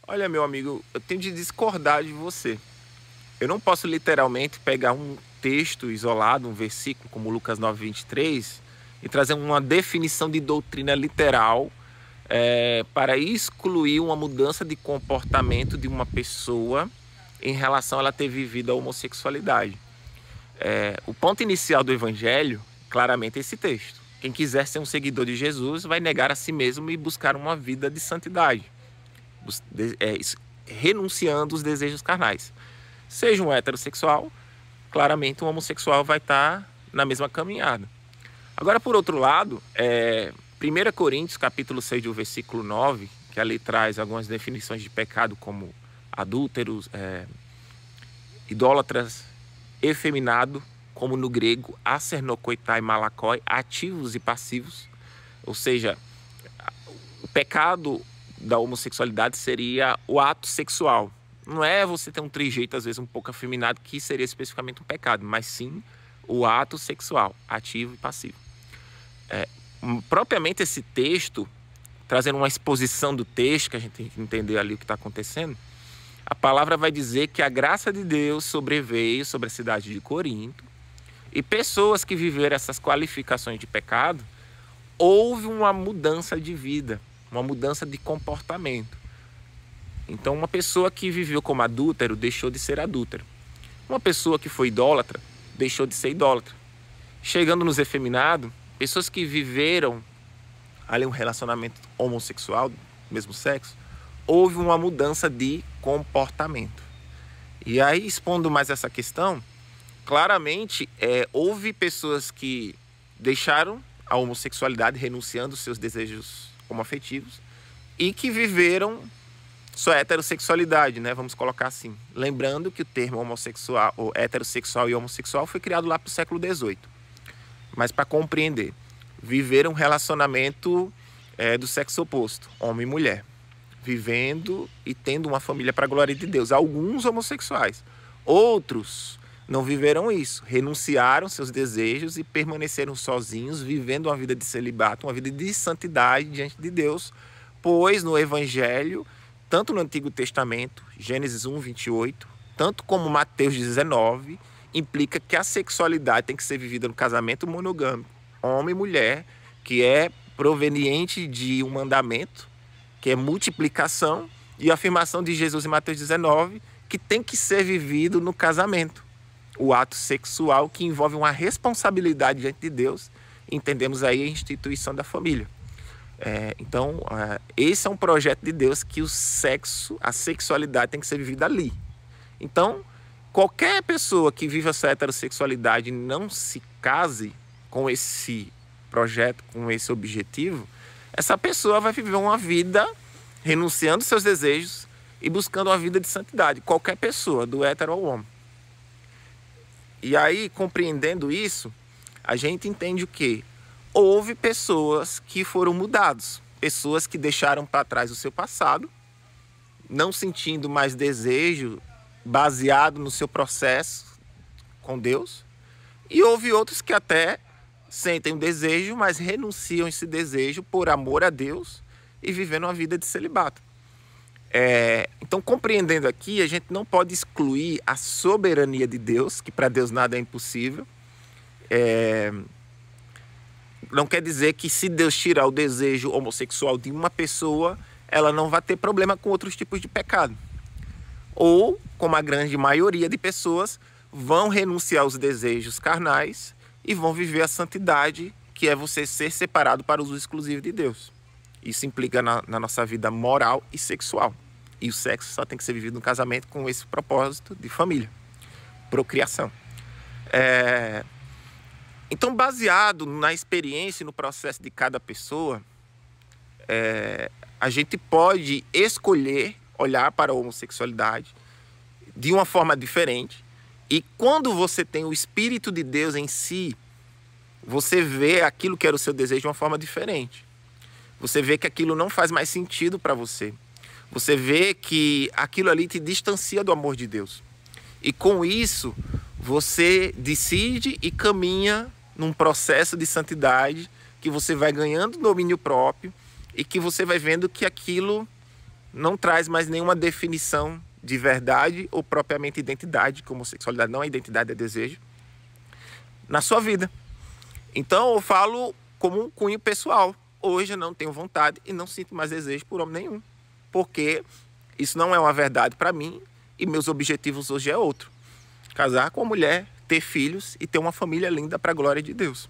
Olha, meu amigo, eu tenho de discordar de você. Eu não posso literalmente pegar um texto isolado, um versículo como Lucas 9:23 e trazer uma definição de doutrina literal para excluir uma mudança de comportamento de uma pessoa em relação a ela ter vivido a homossexualidade. O ponto inicial do evangelho, claramente, é esse texto. Quem quiser ser um seguidor de Jesus vai negar a si mesmo e buscar uma vida de santidade, renunciando os desejos carnais. Seja um heterossexual, claramente um homossexual vai estar na mesma caminhada. Agora, por outro lado, 1 Coríntios, capítulo 6, do versículo 9, que ali traz algumas definições de pecado como adúlteros, idólatras, efeminado, como no grego, acernocoitai malakoi, ativos e passivos. Ou seja, o pecado da homossexualidade seria o ato sexual. Não é você ter um trejeito, às vezes, um pouco afeminado, que seria especificamente um pecado, mas sim o ato sexual, ativo e passivo. Propriamente esse texto, trazendo uma exposição do texto, que a gente tem que entender ali o que está acontecendo, a palavra vai dizer que a graça de Deus sobreveio sobre a cidade de Corinto, e pessoas que viveram essas qualificações de pecado, houve uma mudança de vida, uma mudança de comportamento. Então, uma pessoa que viveu como adúltero deixou de ser adúltero. Uma pessoa que foi idólatra deixou de ser idólatra. Chegando nos efeminados, pessoas que viveram ali um relacionamento homossexual, mesmo sexo, houve uma mudança de comportamento. E aí, expondo mais essa questão, claramente houve pessoas que deixaram a homossexualidade, renunciando aos seus desejos homoafetivos, e que viveram sua heterossexualidade, né? Vamos colocar assim. Lembrando que o termo homossexual, ou heterossexual e homossexual foi criado lá para o século XVIII. Mas para compreender, viver um relacionamento do sexo oposto, homem e mulher, vivendo e tendo uma família para a glória de Deus. Alguns homossexuais, outros não viveram isso, renunciaram seus desejos e permaneceram sozinhos, vivendo uma vida de celibato, uma vida de santidade diante de Deus, pois no Evangelho, tanto no Antigo Testamento, Gênesis 1:28, tanto como Mateus 19, implica que a sexualidade tem que ser vivida no casamento monogâmico, homem e mulher, que é proveniente de um mandamento, que é multiplicação, e a afirmação de Jesus em Mateus 19, que tem que ser vivido no casamento. O ato sexual que envolve uma responsabilidade diante de Deus, entendemos aí a instituição da família. Então, esse é um projeto de Deus, que o sexo, a sexualidade tem que ser vivida ali. Então, qualquer pessoa que vive essa heterossexualidade e não se case com esse projeto, com esse objetivo, essa pessoa vai viver uma vida renunciando seus desejos e buscando uma vida de santidade. Qualquer pessoa, do hétero ao homem. E aí, compreendendo isso, a gente entende o quê? Houve pessoas que foram mudadas, pessoas que deixaram para trás o seu passado, não sentindo mais desejo baseado no seu processo com Deus, e houve outros que até sentem um desejo, mas renunciam esse desejo por amor a Deus e vivendo uma vida de celibato. Então, compreendendo aqui, a gente não pode excluir a soberania de Deus, que para Deus nada é impossível. Não quer dizer que se Deus tirar o desejo homossexual de uma pessoa, ela não vai ter problema com outros tipos de pecado. Ou, como a grande maioria de pessoas, vão renunciar aos desejos carnais e vão viver a santidade, que é você ser separado para o uso exclusivo de Deus. Isso implica na nossa vida moral e sexual. E o sexo só tem que ser vivido no casamento com esse propósito de família, procriação. Então, baseado na experiência e no processo de cada pessoa, a gente pode escolher olhar para a homossexualidade de uma forma diferente. E quando você tem o Espírito de Deus em si, você vê aquilo que era o seu desejo de uma forma diferente. Você vê que aquilo não faz mais sentido para você. Você vê que aquilo ali te distancia do amor de Deus. E com isso, você decide e caminha num processo de santidade, que você vai ganhando domínio próprio e que você vai vendo que aquilo não traz mais nenhuma definição de verdade ou propriamente identidade, como homossexualidade não é identidade, é desejo, na sua vida. Então eu falo como um cunho pessoal. Hoje eu não tenho vontade e não sinto mais desejo por homem nenhum, porque isso não é uma verdade para mim e meus objetivos hoje é outro. Casar com uma mulher, ter filhos e ter uma família linda para a glória de Deus.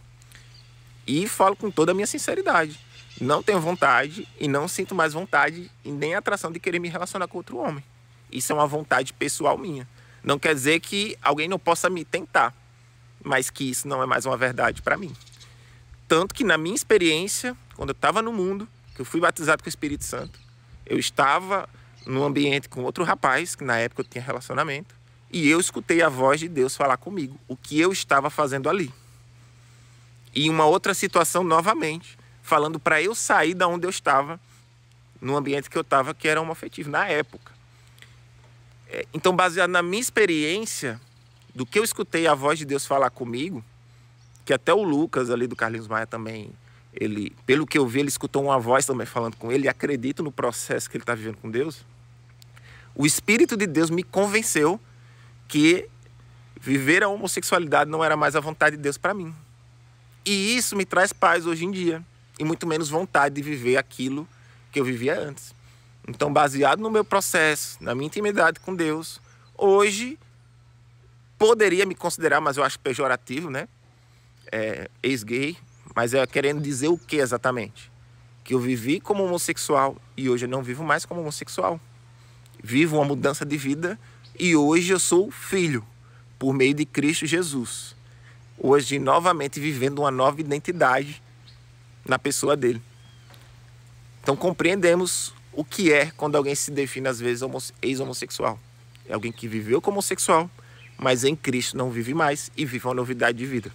E falo com toda a minha sinceridade. Não tenho vontade e não sinto mais vontade e nem atração de querer me relacionar com outro homem. Isso é uma vontade pessoal minha. Não quer dizer que alguém não possa me tentar, mas que isso não é mais uma verdade para mim. Tanto que na minha experiência, quando eu estava no mundo, que eu fui batizado com o Espírito Santo, eu estava num ambiente com outro rapaz, que na época eu tinha relacionamento, e eu escutei a voz de Deus falar comigo, o que eu estava fazendo ali. E uma outra situação novamente, falando para eu sair da onde eu estava, no ambiente que eu estava, que era homoafetivo, na época. Então, baseado na minha experiência, do que eu escutei a voz de Deus falar comigo, que até o Lucas ali do Carlinhos Maia também, ele, pelo que eu vi, ele escutou uma voz também falando com ele, e acredito no processo que ele está vivendo com Deus. O Espírito de Deus me convenceu que viver a homossexualidade não era mais a vontade de Deus para mim. E isso me traz paz hoje em dia, e muito menos vontade de viver aquilo que eu vivia antes. Então, baseado no meu processo, na minha intimidade com Deus, hoje poderia me considerar, mas eu acho pejorativo, né? Ex-gay, mas é querendo dizer o que exatamente? Que eu vivi como homossexual e hoje eu não vivo mais como homossexual. Vivo uma mudança de vida e hoje eu sou filho, por meio de Cristo Jesus. Hoje, novamente, vivendo uma nova identidade na pessoa dele. Então, compreendemos o que é quando alguém se define, às vezes, ex-homossexual. É alguém que viveu como homossexual, mas em Cristo não vive mais e vive uma novidade de vida.